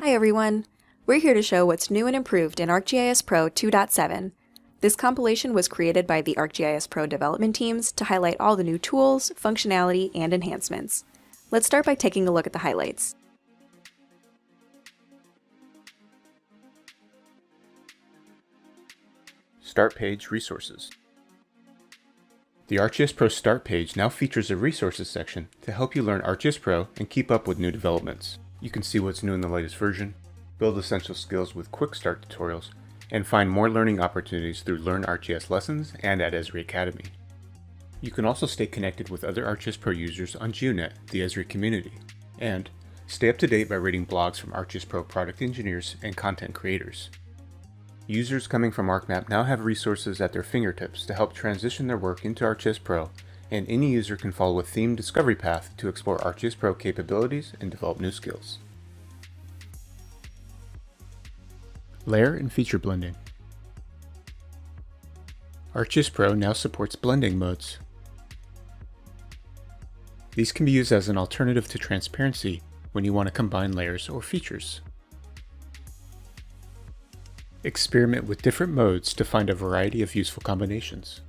Hi everyone! We're here to show what's new and improved in ArcGIS Pro 2.7. This compilation was created by the ArcGIS Pro development teams to highlight all the new tools, functionality, and enhancements. Let's start by taking a look at the highlights. Start Page Resources. The ArcGIS Pro Start page now features a Resources section to help you learn ArcGIS Pro and keep up with new developments. You can see what's new in the latest version, build essential skills with quick start tutorials, and find more learning opportunities through Learn ArcGIS lessons and at Esri Academy. You can also stay connected with other ArcGIS Pro users on GeoNet, the Esri community, and stay up to date by reading blogs from ArcGIS Pro product engineers and content creators. Users coming from ArcMap now have resources at their fingertips to help transition their work into ArcGIS Pro, and any user can follow a themed discovery path to explore ArcGIS Pro capabilities and develop new skills. Layer and feature blending. ArcGIS Pro now supports blending modes. These can be used as an alternative to transparency when you want to combine layers or features. Experiment with different modes to find a variety of useful combinations.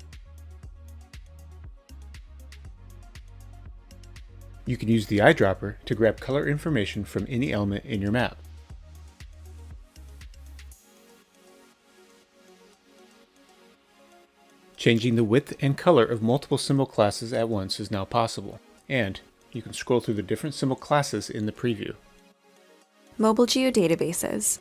You can use the eyedropper to grab color information from any element in your map. Changing the width and color of multiple symbol classes at once is now possible, and you can scroll through the different symbol classes in the preview. Mobile geodatabases.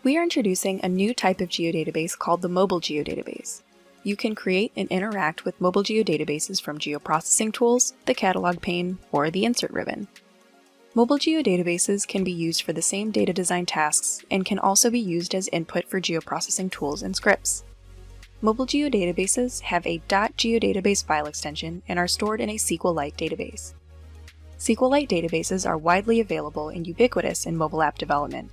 We are introducing a new type of geodatabase called the mobile geodatabase. You can create and interact with mobile geodatabases from geoprocessing tools, the catalog pane, or the insert ribbon. Mobile geodatabases can be used for the same data design tasks and can also be used as input for geoprocessing tools and scripts. Mobile geodatabases have a .geodatabase file extension and are stored in a SQLite database. SQLite databases are widely available and ubiquitous in mobile app development.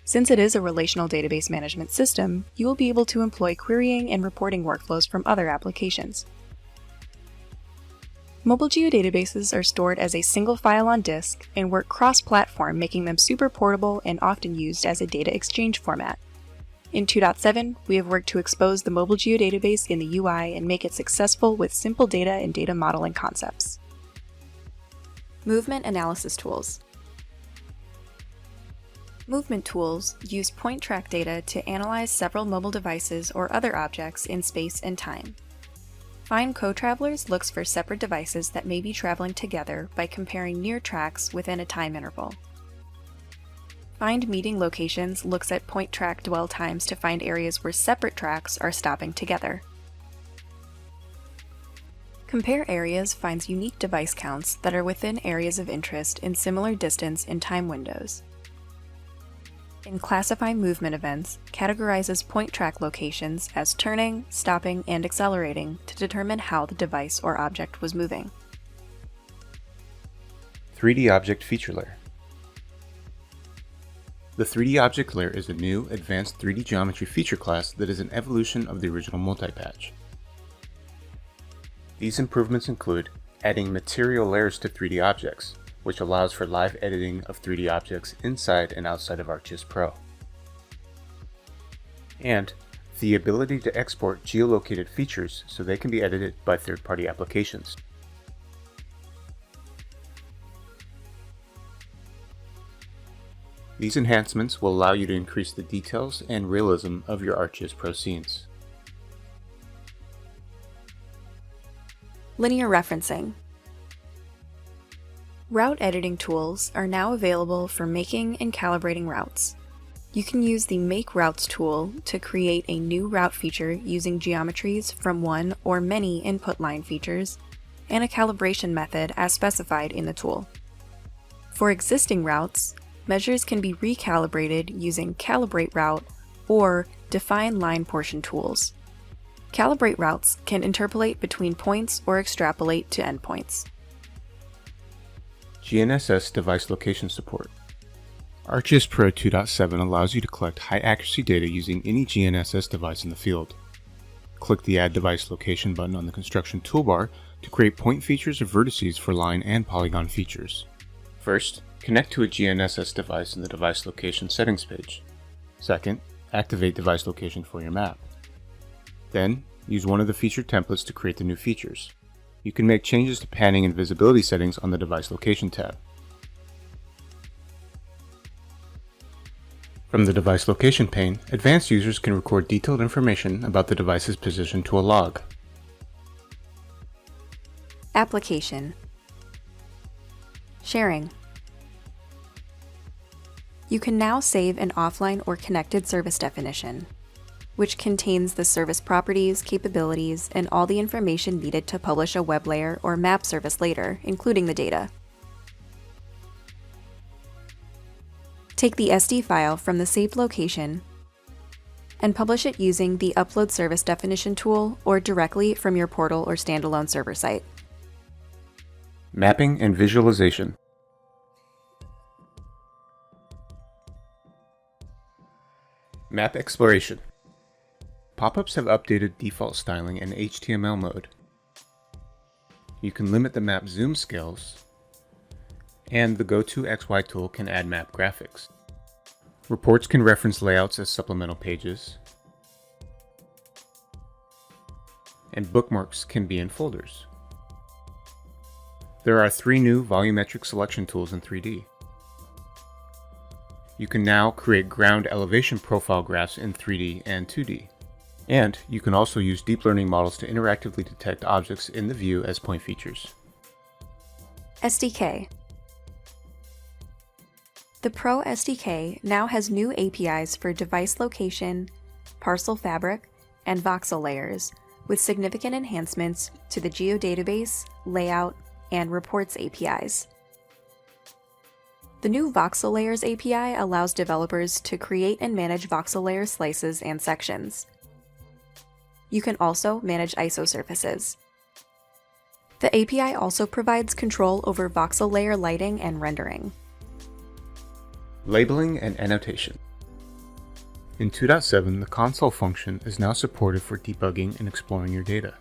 Since it is a relational database management system, you will be able to employ querying and reporting workflows from other applications. Mobile geodatabases are stored as a single file on disk and work cross-platform, making them super portable and often used as a data exchange format. In 2.7, we have worked to expose the mobile geodatabase in the UI and make it successful with simple data and data modeling concepts. Movement analysis tools. Movement tools use point track data to analyze several mobile devices or other objects in space and time. Find Co-Travelers looks for separate devices that may be traveling together by comparing near tracks within a time interval. Find Meeting Locations looks at point track dwell times to find areas where separate tracks are stopping together. Compare Areas finds unique device counts that are within areas of interest in similar distance and time windows. In Classify Movement Events, categorizes point track locations as turning, stopping, and accelerating to determine how the device or object was moving. 3D Object Feature Layer. The 3D Object Layer is a new, advanced 3D geometry feature class that is an evolution of the original multi-patch. These improvements include adding material layers to 3D objects, which allows for live editing of 3D objects inside and outside of ArcGIS Pro, and the ability to export geolocated features so they can be edited by third-party applications. These enhancements will allow you to increase the details and realism of your ArcGIS Pro scenes. Linear referencing. Route editing tools are now available for making and calibrating routes. You can use the Make Routes tool to create a new route feature using geometries from one or many input line features and a calibration method as specified in the tool. For existing routes, measures can be recalibrated using Calibrate Route or Define Line Portion tools. Calibrate routes can interpolate between points or extrapolate to endpoints. GNSS device location support. ArcGIS Pro 2.7 allows you to collect high-accuracy data using any GNSS device in the field. Click the Add Device Location button on the construction toolbar to create point features or vertices for line and polygon features. First, connect to a GNSS device in the device location settings page. Second, activate device location for your map. Then, use one of the feature templates to create the new features. You can make changes to panning and visibility settings on the device location tab. From the device location pane, advanced users can record detailed information about the device's position to a log. Application. Sharing. You can now save an offline or connected service definition, which contains the service properties, capabilities, and all the information needed to publish a web layer or map service later, including the data. Take the SD file from the saved location and publish it using the Upload Service Definition tool or directly from your portal or standalone server site. Mapping and visualization. Map exploration. Pop-ups have updated default styling in HTML mode. You can limit the map zoom scales, and the Go To XY tool can add map graphics. Reports can reference layouts as supplemental pages, and bookmarks can be in folders. There are 3 new volumetric selection tools in 3D. You can now create ground elevation profile graphs in 3D and 2D. And you can also use deep learning models to interactively detect objects in the view as point features. SDK. The Pro SDK now has new APIs for device location, parcel fabric, and voxel layers, with significant enhancements to the geodatabase, layout, and reports APIs. The new Voxel Layers API allows developers to create and manage voxel layer slices and sections. You can also manage ISO surfaces. The API also provides control over voxel layer lighting and rendering. Labeling and annotation. In 2.7, the console function is now supported for debugging and exploring your data.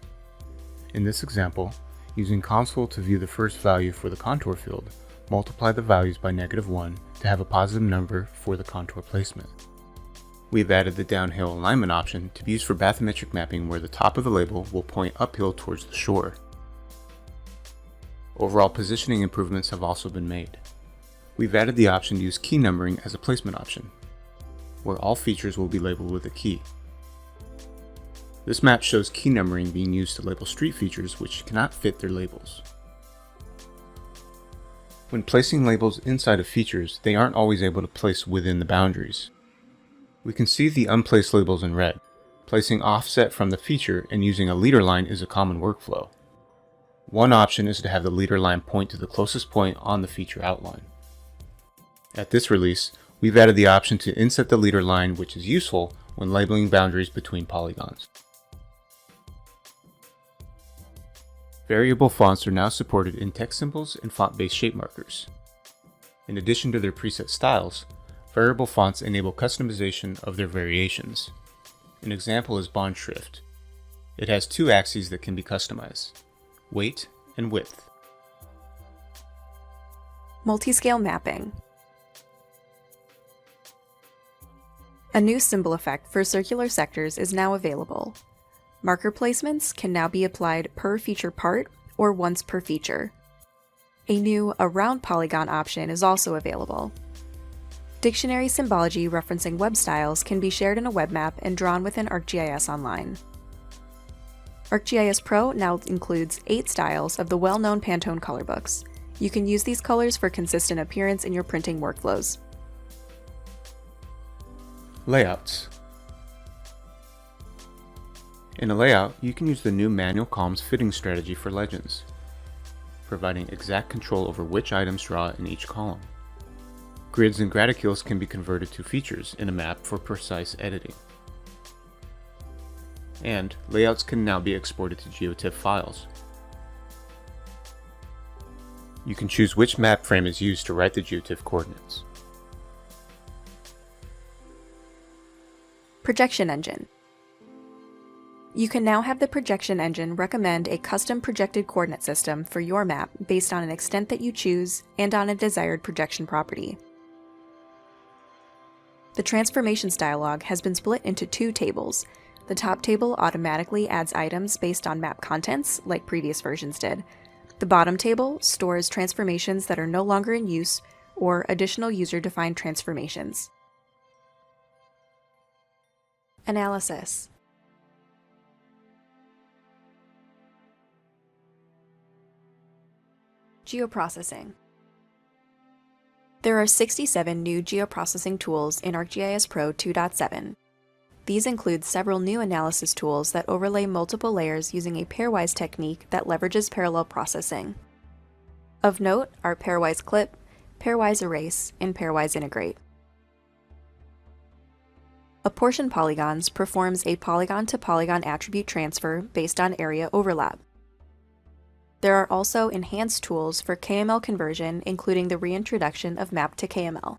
In this example, using console to view the first value for the contour field, multiply the values by -1 to have a positive number for the contour placement. We've added the downhill alignment option to be used for bathymetric mapping, where the top of the label will point uphill towards the shore. Overall positioning improvements have also been made. We've added the option to use key numbering as a placement option, where all features will be labeled with a key. This map shows key numbering being used to label street features which cannot fit their labels. When placing labels inside of features, they aren't always able to place within the boundaries. We can see the unplaced labels in red. Placing offset from the feature and using a leader line is a common workflow. One option is to have the leader line point to the closest point on the feature outline. At this release, we've added the option to inset the leader line, which is useful when labeling boundaries between polygons. Variable fonts are now supported in text symbols and font-based shape markers. In addition to their preset styles, variable fonts enable customization of their variations. An example is Bond Shrift. It has 2 axes that can be customized: weight and width. Multiscale mapping. A new symbol effect for circular sectors is now available. Marker placements can now be applied per feature part or once per feature. A new Around Polygon option is also available. Dictionary symbology referencing web styles can be shared in a web map and drawn within ArcGIS Online. ArcGIS Pro now includes 8 styles of the well-known Pantone color books. You can use these colors for consistent appearance in your printing workflows. Layouts. In a layout, you can use the new manual columns fitting strategy for legends, providing exact control over which items draw in each column. Grids and graticules can be converted to features in a map for precise editing. And layouts can now be exported to GeoTIFF files. You can choose which map frame is used to write the GeoTIFF coordinates. Projection engine. You can now have the projection engine recommend a custom projected coordinate system for your map based on an extent that you choose and on a desired projection property. The Transformations dialog has been split into two tables. The top table automatically adds items based on map contents, like previous versions did. The bottom table stores transformations that are no longer in use or additional user-defined transformations. Analysis. Geoprocessing. There are 67 new geoprocessing tools in ArcGIS Pro 2.7. These include several new analysis tools that overlay multiple layers using a pairwise technique that leverages parallel processing. Of note are pairwise clip, pairwise erase, and pairwise integrate. Apportion polygons performs a polygon-to-polygon attribute transfer based on area overlap. There are also enhanced tools for KML conversion, including the reintroduction of map to KML.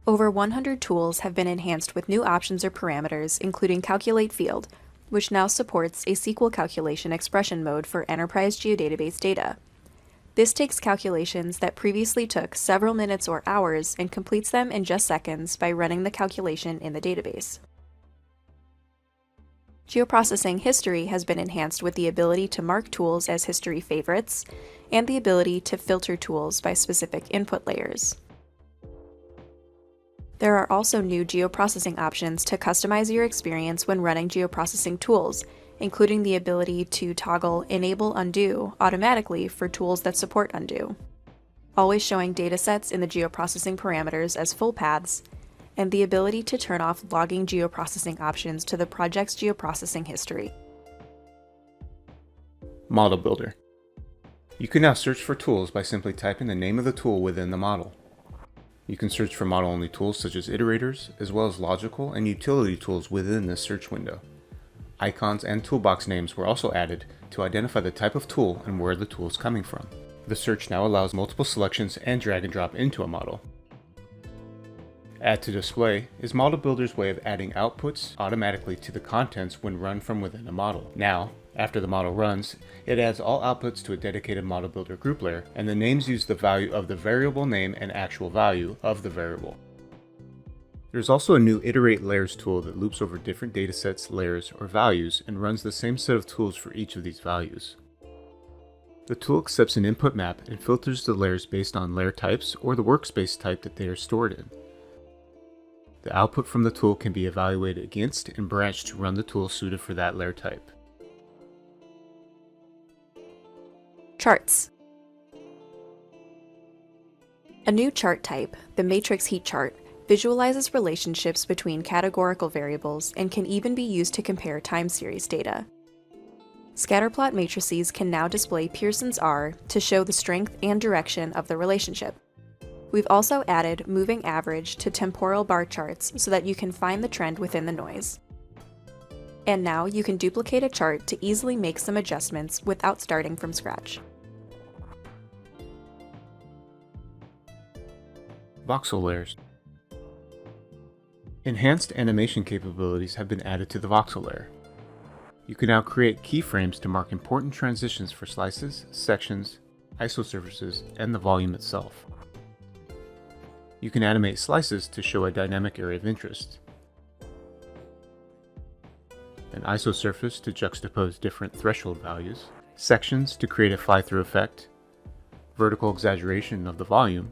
Over 100 tools have been enhanced with new options or parameters, including Calculate Field, which now supports a SQL calculation expression mode for enterprise geodatabase data. This takes calculations that previously took several minutes or hours and completes them in just seconds by running the calculation in the database. Geoprocessing history has been enhanced with the ability to mark tools as history favorites and the ability to filter tools by specific input layers. There are also new geoprocessing options to customize your experience when running geoprocessing tools, including the ability to toggle Enable Undo automatically for tools that support undo, always showing datasets in the geoprocessing parameters as full paths, and the ability to turn off logging geoprocessing options to the project's geoprocessing history. Model Builder. You can now search for tools by simply typing the name of the tool within the model. You can search for model-only tools such as iterators, as well as logical and utility tools within this search window. Icons and toolbox names were also added to identify the type of tool and where the tool is coming from. The search now allows multiple selections and drag and drop into a model. Add to Display is Model Builder's way of adding outputs automatically to the contents when run from within a model. Now, after the model runs, it adds all outputs to a dedicated Model Builder group layer, and the names use the value of the variable name and actual value of the variable. There's also a new Iterate Layers tool that loops over different datasets, layers, or values and runs the same set of tools for each of these values. The tool accepts an input map and filters the layers based on layer types or the workspace type that they are stored in. The output from the tool can be evaluated against and branched to run the tool suited for that layer type. Charts. A new chart type, the matrix heat chart, visualizes relationships between categorical variables and can even be used to compare time series data. Scatterplot matrices can now display Pearson's R to show the strength and direction of the relationship. We've also added moving average to temporal bar charts so that you can find the trend within the noise. And now you can duplicate a chart to easily make some adjustments without starting from scratch. Voxel layers. Enhanced animation capabilities have been added to the voxel layer. You can now create keyframes to mark important transitions for slices, sections, isosurfaces, and the volume itself. You can animate slices to show a dynamic area of interest, an isosurface to juxtapose different threshold values, sections to create a fly-through effect, vertical exaggeration of the volume,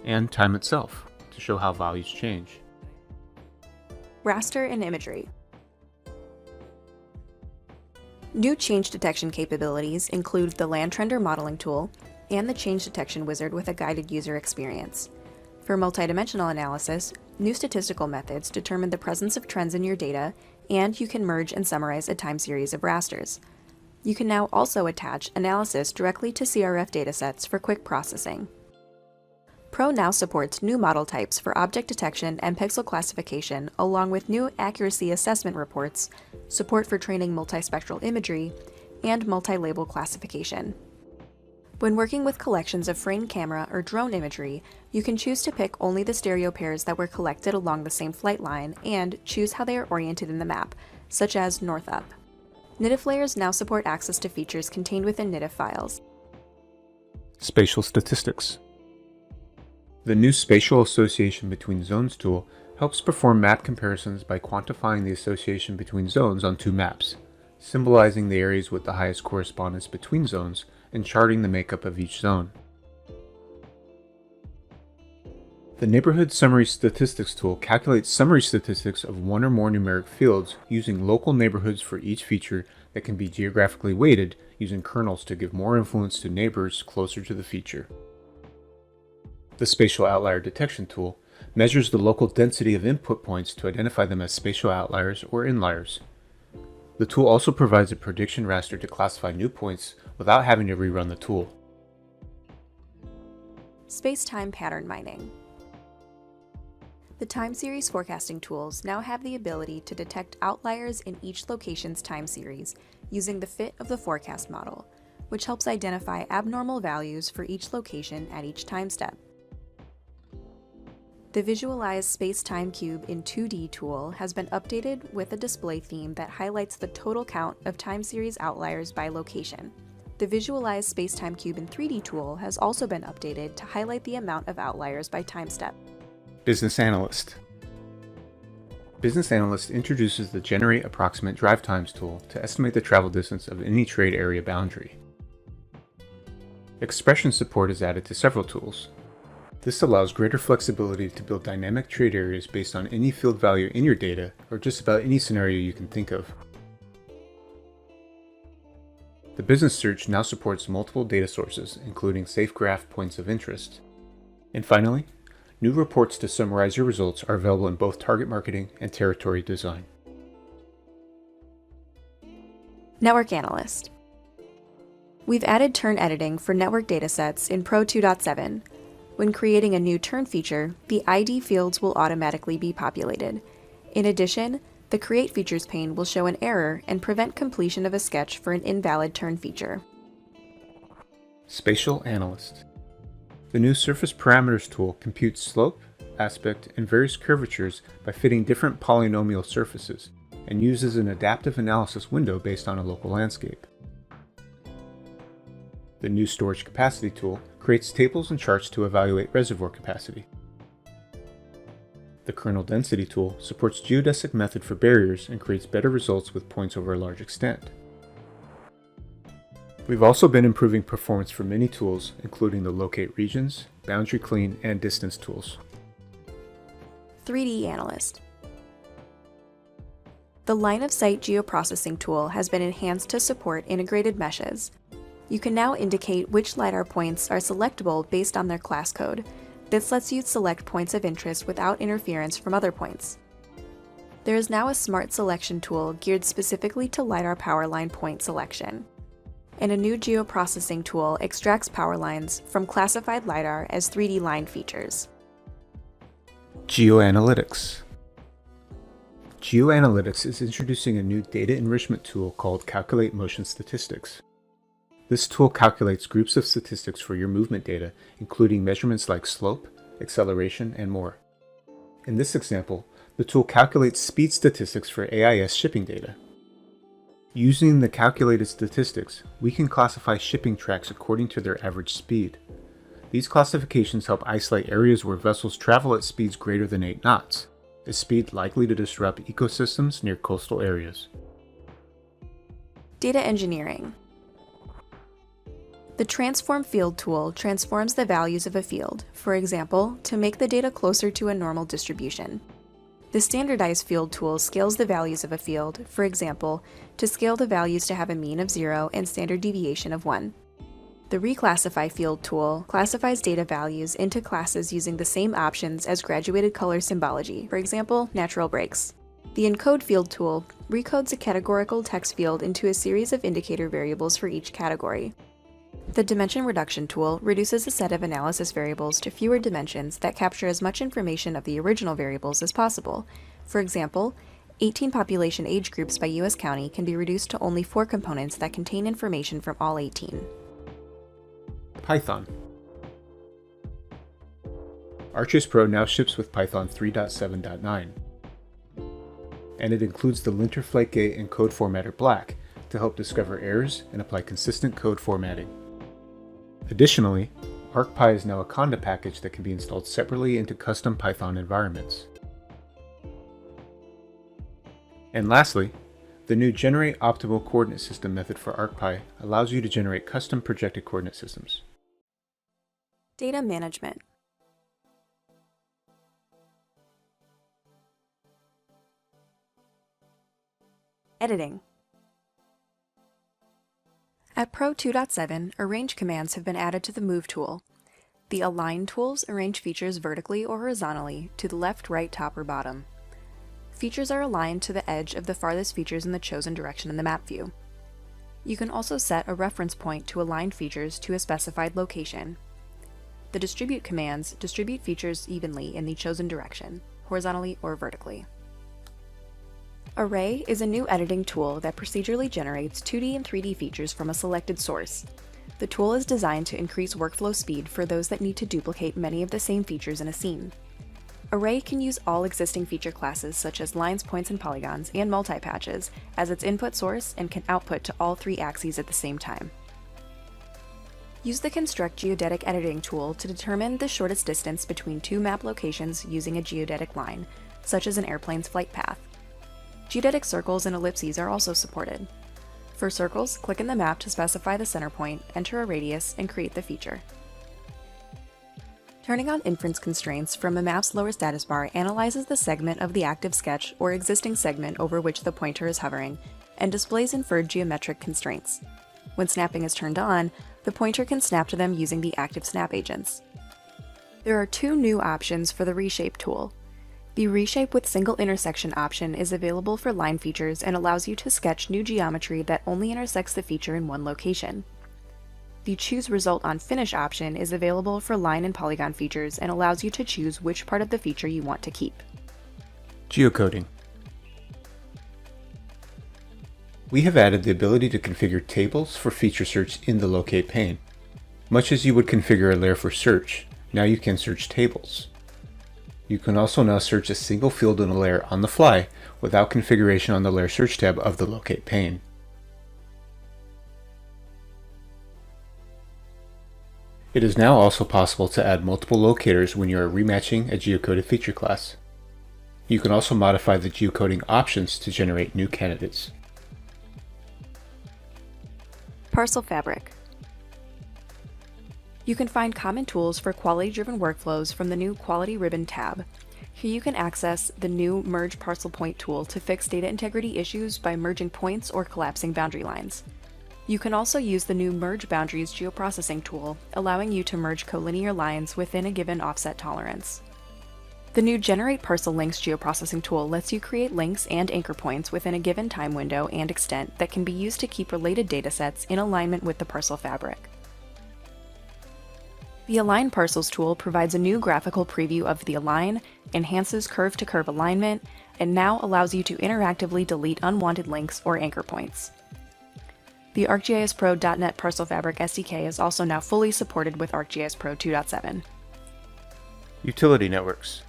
and time itself to show how values change. Raster and imagery. New change detection capabilities include the Landtrender modeling tool and the change detection wizard with a guided user experience. For multidimensional analysis, new statistical methods determine the presence of trends in your data, and you can merge and summarize a time series of rasters. You can now also attach analysis directly to CRF datasets for quick processing. Pro now supports new model types for object detection and pixel classification, along with new accuracy assessment reports, support for training multispectral imagery, and multi-label classification. When working with collections of framed camera or drone imagery, you can choose to pick only the stereo pairs that were collected along the same flight line and choose how they are oriented in the map, such as north-up. NITIF layers now support access to features contained within NITIF files. Spatial statistics. The new Spatial Association Between Zones tool helps perform map comparisons by quantifying the association between zones on two maps, symbolizing the areas with the highest correspondence between zones, and charting the makeup of each zone. The Neighborhood Summary Statistics tool calculates summary statistics of one or more numeric fields using local neighborhoods for each feature that can be geographically weighted using kernels to give more influence to neighbors closer to the feature. The Spatial Outlier Detection tool measures the local density of input points to identify them as spatial outliers or inliers. The tool also provides a prediction raster to classify new points without having to rerun the tool. Space-time pattern mining. The time series forecasting tools now have the ability to detect outliers in each location's time series using the fit of the forecast model, which helps identify abnormal values for each location at each time step. The Visualize Space-Time Cube in 2D tool has been updated with a display theme that highlights the total count of time series outliers by location. The Visualize Space-Time Cube in 3D tool has also been updated to highlight the amount of outliers by time step. Business Analyst. Business Analyst introduces the Generate Approximate Drive Times tool to estimate the travel distance of any trade area boundary. Expression support is added to several tools. This allows greater flexibility to build dynamic trade areas based on any field value in your data or just about any scenario you can think of. The Business Search now supports multiple data sources, including SafeGraph points of interest. And finally, new reports to summarize your results are available in both target marketing and territory design. Network Analyst. We've added turn editing for network datasets in Pro 2.7. When creating a new turn feature, the ID fields will automatically be populated. In addition, the Create Features pane will show an error and prevent completion of a sketch for an invalid turn feature. Spatial Analyst. The new Surface Parameters tool computes slope, aspect, and various curvatures by fitting different polynomial surfaces, and uses an adaptive analysis window based on a local landscape. The new Storage Capacity tool creates tables and charts to evaluate reservoir capacity. The Kernel Density tool supports geodesic method for barriers and creates better results with points over a large extent. We've also been improving performance for many tools, including the Locate Regions, Boundary Clean, and Distance tools. 3D Analyst. The Line of Sight Geoprocessing tool has been enhanced to support integrated meshes. You can now indicate which LiDAR points are selectable based on their class code. This lets you select points of interest without interference from other points. There is now a Smart Selection tool geared specifically to LiDAR power line point selection. And a new geoprocessing tool extracts power lines from classified LiDAR as 3D line features. Geoanalytics. Geoanalytics is introducing a new data enrichment tool called Calculate Motion Statistics. This tool calculates groups of statistics for your movement data, including measurements like slope, acceleration, and more. In this example, the tool calculates speed statistics for AIS shipping data. Using the calculated statistics, we can classify shipping tracks according to their average speed. These classifications help isolate areas where vessels travel at speeds greater than 8 knots, a speed likely to disrupt ecosystems near coastal areas. Data engineering. The Transform Field tool transforms the values of a field, for example, to make the data closer to a normal distribution. The Standardize Field tool scales the values of a field, for example, to scale the values to have a mean of 0 and standard deviation of 1. The Reclassify Field tool classifies data values into classes using the same options as graduated color symbology, for example, natural breaks. The Encode Field tool recodes a categorical text field into a series of indicator variables for each category. The Dimension Reduction tool reduces a set of analysis variables to fewer dimensions that capture as much information of the original variables as possible. For example, 18 population age groups by U.S. county can be reduced to only 4 components that contain information from all 18. Python. ArcGIS Pro now ships with Python 3.7.9, and it includes the linter flight gate and code formatter black to help discover errors and apply consistent code formatting. Additionally, ArcPy is now a conda package that can be installed separately into custom Python environments. And lastly, the new Generate Optimal Coordinate System method for ArcPy allows you to generate custom projected coordinate systems. Data management. Editing. At Pro 2.7, arrange commands have been added to the Move tool. The Align tools arrange features vertically or horizontally to the left, right, top, or bottom. Features are aligned to the edge of the farthest features in the chosen direction in the map view. You can also set a reference point to align features to a specified location. The Distribute commands distribute features evenly in the chosen direction, horizontally or vertically. Array is a new editing tool that procedurally generates 2D and 3D features from a selected source. The tool is designed to increase workflow speed for those that need to duplicate many of the same features in a scene. Array can use all existing feature classes such as lines, points, and polygons, and multi-patches as its input source and can output to all 3 axes at the same time. Use the Construct Geodetic Editing tool to determine the shortest distance between 2 map locations using a geodetic line, such as an airplane's flight path. Geodetic circles and ellipses are also supported. For circles, click in the map to specify the center point, enter a radius, and create the feature. Turning on inference constraints from a map's lower status bar analyzes the segment of the active sketch or existing segment over which the pointer is hovering, and displays inferred geometric constraints. When snapping is turned on, the pointer can snap to them using the active snap agents. There are 2 new options for the Reshape tool. The Reshape with Single Intersection option is available for line features and allows you to sketch new geometry that only intersects the feature in one location. The Choose Result on Finish option is available for line and polygon features and allows you to choose which part of the feature you want to keep. Geocoding. We have added the ability to configure tables for feature search in the Locate pane. Much as you would configure a layer for search, now you can search tables. You can also now search a single field in a layer on the fly without configuration on the Layer Search tab of the Locate pane. It is now also possible to add multiple locators when you are rematching a geocoded feature class. You can also modify the geocoding options to generate new candidates. Parcel Fabric. You can find common tools for quality-driven workflows from the new Quality Ribbon tab. Here you can access the new Merge Parcel Point tool to fix data integrity issues by merging points or collapsing boundary lines. You can also use the new Merge Boundaries geoprocessing tool, allowing you to merge collinear lines within a given offset tolerance. The new Generate Parcel Links geoprocessing tool lets you create links and anchor points within a given time window and extent that can be used to keep related datasets in alignment with the parcel fabric. The Align Parcels tool provides a new graphical preview of the align, enhances curve-to-curve alignment, and now allows you to interactively delete unwanted links or anchor points. The ArcGIS Pro .NET Parcel Fabric SDK is also now fully supported with ArcGIS Pro 2.7. Utility networks.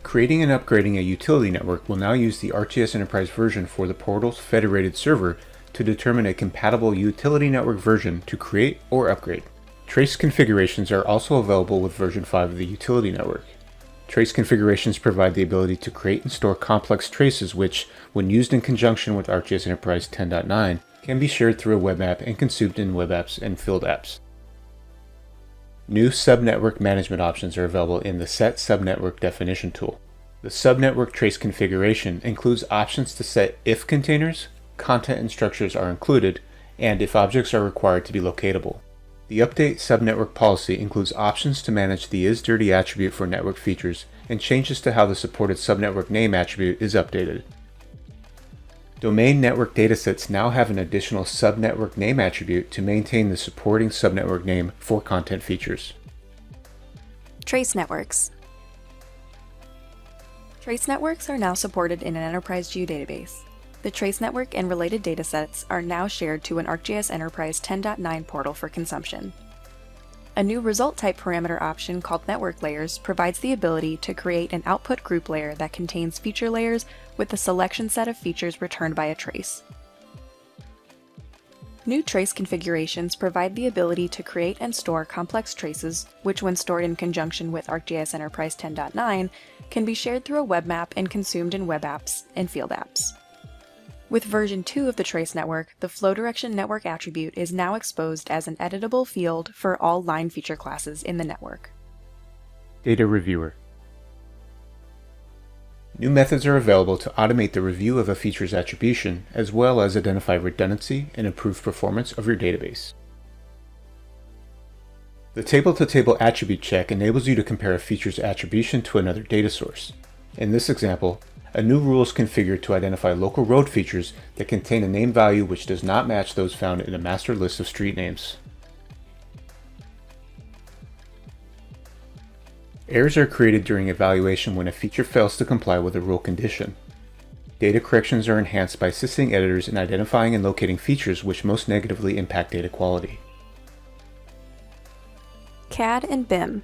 Creating and upgrading a utility network will now use the ArcGIS Enterprise version for the portal's federated server to determine a compatible utility network version to create or upgrade. Trace configurations are also available with version 5 of the utility network. Trace configurations provide the ability to create and store complex traces which, when used in conjunction with ArcGIS Enterprise 10.9, can be shared through a web app and consumed in web apps and field apps. New subnetwork management options are available in the Set Subnetwork Definition tool. The subnetwork trace configuration includes options to set if containers, content and structures are included, and if objects are required to be locatable. The Update Subnetwork policy includes options to manage the isDirty attribute for network features and changes to how the supported subnetwork name attribute is updated. Domain network datasets now have an additional subnetwork name attribute to maintain the supporting subnetwork name for content features. Trace networks. Trace networks are now supported in an enterprise geodatabase. The trace network and related datasets are now shared to an ArcGIS Enterprise 10.9 portal for consumption. A new result type parameter option called Network Layers provides the ability to create an output group layer that contains feature layers with a selection set of features returned by a trace. New trace configurations provide the ability to create and store complex traces, which when stored in conjunction with ArcGIS Enterprise 10.9, can be shared through a web map and consumed in web apps and field apps. With version 2 of the trace network, the flow direction network attribute is now exposed as an editable field for all line feature classes in the network. Data Reviewer. New methods are available to automate the review of a feature's attribution, as well as identify redundancy and improve performance of your database. The table-to-table attribute check enables you to compare a feature's attribution to another data source. In this example, a new rule is configured to identify local road features that contain a name value which does not match those found in a master list of street names. Errors are created during evaluation when a feature fails to comply with a rule condition. Data corrections are enhanced by assisting editors in identifying and locating features which most negatively impact data quality. CAD and BIM.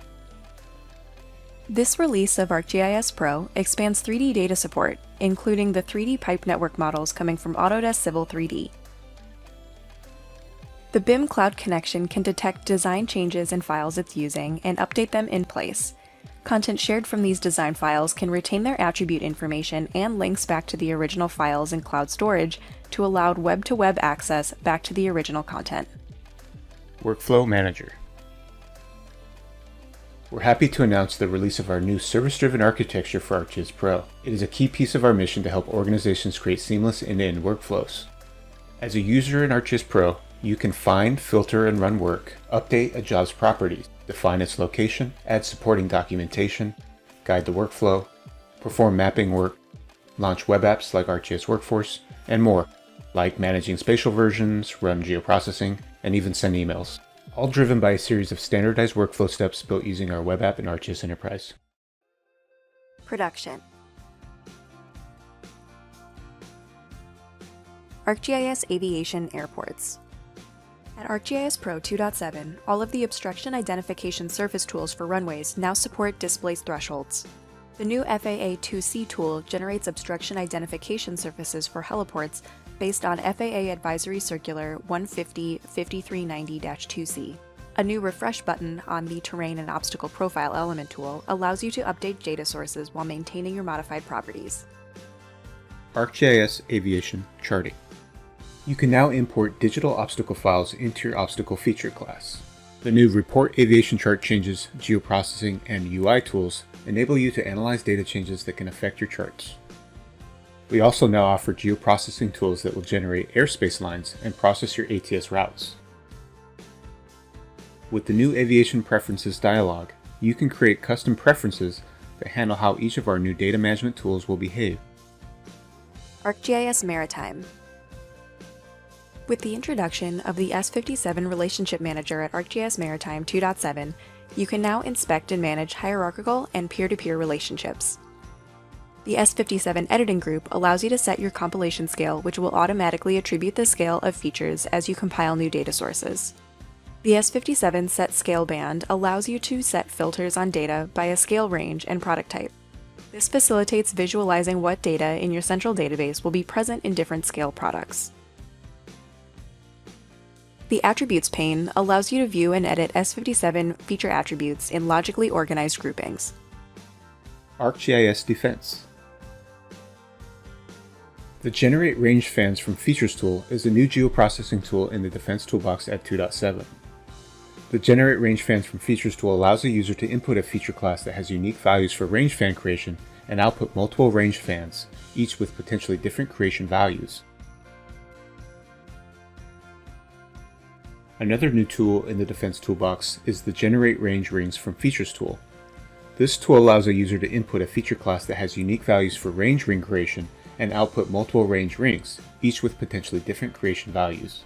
This release of ArcGIS Pro expands 3D data support, including the 3D pipe network models coming from Autodesk Civil 3D. The BIM cloud connection can detect design changes in files it's using and update them in place. Content shared from these design files can retain their attribute information and links back to the original files in cloud storage to allow web-to-web access back to the original content. Workflow Manager. We're happy to announce the release of our new service-driven architecture for ArcGIS Pro. It is a key piece of our mission to help organizations create seamless end-to-end workflows. As a user in ArcGIS Pro, you can find, filter, and run work, update a job's properties, define its location, add supporting documentation, guide the workflow, perform mapping work, launch web apps like ArcGIS Workforce, and more, like managing spatial versions, run geoprocessing, and even send emails. All driven by a series of standardized workflow steps built using our web app in ArcGIS Enterprise. Production. ArcGIS Aviation Airports. At ArcGIS Pro 2.7, all of the obstruction identification surface tools for runways now support displaced thresholds. The new FAA 2C tool generates obstruction identification surfaces for heliports based on FAA Advisory Circular 150-5390-2C. A new refresh button on the Terrain and Obstacle Profile element tool allows you to update data sources while maintaining your modified properties. ArcGIS Aviation Charting. You can now import digital obstacle files into your obstacle feature class. The new Report Aviation Chart Changes, Geoprocessing, and UI tools enable you to analyze data changes that can affect your charts. We also now offer geoprocessing tools that will generate airspace lines and process your ATS routes. With the new Aviation Preferences dialog, you can create custom preferences that handle how each of our new data management tools will behave. ArcGIS Maritime. With the introduction of the S57 Relationship Manager at ArcGIS Maritime 2.7, you can now inspect and manage hierarchical and peer-to-peer relationships. The S57 Editing Group allows you to set your compilation scale, which will automatically attribute the scale of features as you compile new data sources. The S57 Set Scale band allows you to set filters on data by a scale range and product type. This facilitates visualizing what data in your central database will be present in different scale products. The Attributes pane allows you to view and edit S57 feature attributes in logically organized groupings. ArcGIS Defense. The Generate Range Fans from Features tool is a new geoprocessing tool in the Defense Toolbox at 2.7. The Generate Range Fans from Features tool allows a user to input a feature class that has unique values for range fan creation and output multiple range fans, each with potentially different creation values. Another new tool in the Defense Toolbox is the Generate Range Rings from Features tool. This tool allows a user to input a feature class that has unique values for range ring creation and output multiple range rings, each with potentially different creation values.